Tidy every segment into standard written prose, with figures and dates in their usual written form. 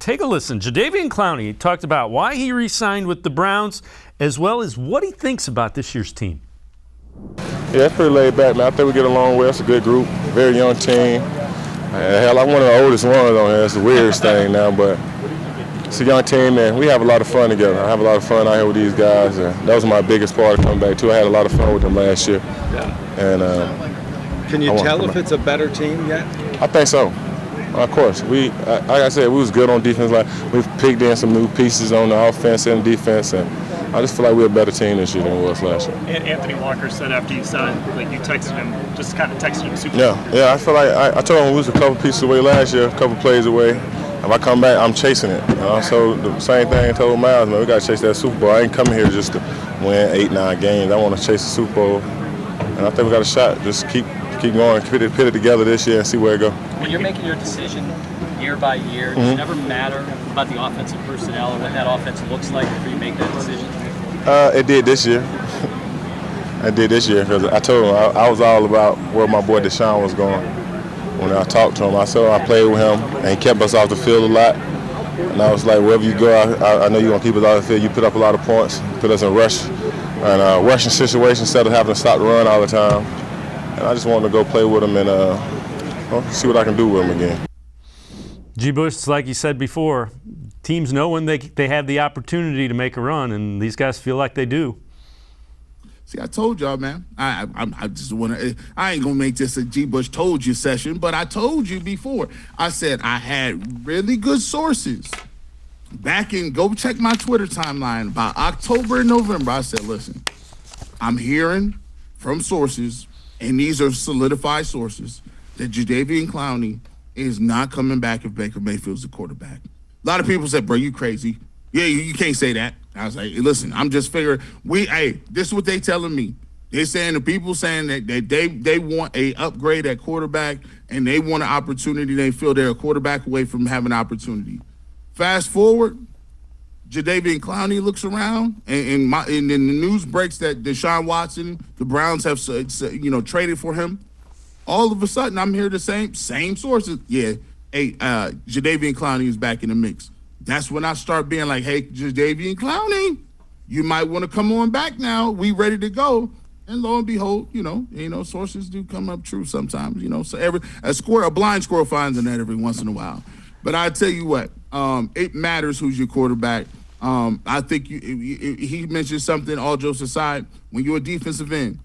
take a listen. Jadeveon Clowney talked about why he re-signed with the Browns, as well as what he thinks about this year's team. Yeah, it's pretty laid back, man. I think we get along well. It's a good group, very young team. Hell, I'm one of the oldest ones on here. It's the weirdest thing now, but it's a young team, and we have a lot of fun together. I have a lot of fun out here with these guys, and that was my biggest part of coming back, too. I had a lot of fun with them last year. Yeah. And can you tell if it's a better team yet? I think so. Of course. Like I said, we was good on defense. Like, we've picked in some new pieces on the offense and defense, and I just feel like we're a better team this year than we was last year. And Anthony Walker said after you signed, like you texted him, just kind of texted him super. Yeah, I feel like I told him we was a couple pieces away last year, a couple plays away. If I come back, I'm chasing it. So the same thing I told Miles, man, we got to chase that Super Bowl. I ain't coming here just to win 8-9 games. I want to chase the Super Bowl, and I think we got a shot. Just keep going, put it together this year and see where it goes. When you're making your decision year by year, does it never matter about the offensive personnel or what that offense looks like before you make that decision? It did this year. I did this year because I told him I was all about where my boy Deshaun was going. When I talked to him, I said I played with him, and he kept us off the field a lot. And I was like, wherever you go, I know you're going to keep us off the field. You put up a lot of points, put us in rushing situations instead of having to stop the run all the time. And I just wanted to go play with him and see what I can do with him again. G. Bush, like you said before, teams know when they have the opportunity to make a run, and these guys feel like they do. See, I told y'all, man. I just want to. I ain't gonna make this a G. Bush told you session, but I told you before. I said I had really good sources. Go check my Twitter timeline about October and November. I said, listen, I'm hearing from sources, and these are solidified sources, that Jadeveon Clowney is not coming back if Baker Mayfield's the quarterback. A lot of people said, bro, you crazy. Yeah, you can't say that. I was like, hey, listen, I'm just figuring, this is what they telling me. They're saying, the people saying that they want a upgrade at quarterback and they want an opportunity. They feel they're a quarterback away from having an opportunity. Fast forward, Jadeveon Clowney looks around, and then the news breaks that Deshaun Watson, the Browns have traded for him. All of a sudden, I'm hearing the same sources. Yeah, Jadeveon Clowney is back in the mix. That's when I start being like, hey, Jadeveon Clowney, you might want to come on back now. We ready to go. And lo and behold, sources do come up true sometimes. So a blind squirrel finds a net every once in a while. But I tell you what, it matters who's your quarterback. I think he mentioned something, all jokes aside, when you're a defensive end,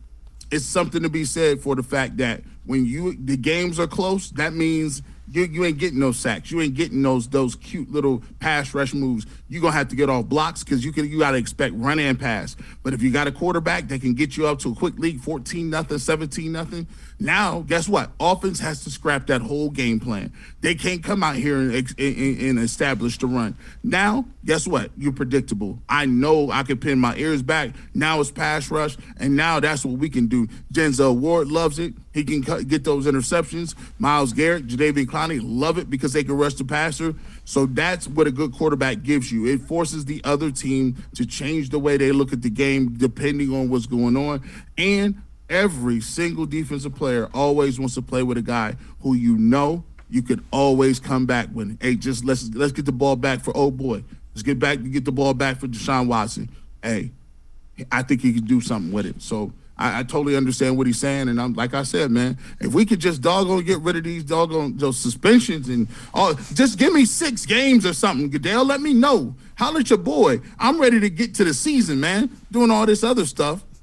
it's something to be said for the fact that when the games are close, that means you ain't getting no sacks. You ain't getting those cute little pass rush moves. You're going to have to get off blocks because you got to expect run and pass. But if you got a quarterback that can get you up to a quick lead, 14-0, 17-0, now, guess what? Offense has to scrap that whole game plan. They can't come out here and establish the run. Now, guess what? You're predictable. I know I can pin my ears back. Now it's pass rush, and now that's what we can do. Denzel Ward loves it. He can get those interceptions. Myles Garrett, Jadeveon Clowney love it because they can rush the passer. So that's what a good quarterback gives you. It forces the other team to change the way they look at the game depending on what's going on. And every single defensive player always wants to play with a guy who you could always come back with. Hey, just let's get the ball back for old boy. Let's get the ball back for Deshaun Watson. Hey, I think he could do something with it. So I totally understand what he's saying, and I'm like I said, man, if we could just get rid of those suspensions and all, just give me 6 games or something, Goodell. Let me know. Holler at your boy. I'm ready to get to the season, man. Doing all this other stuff.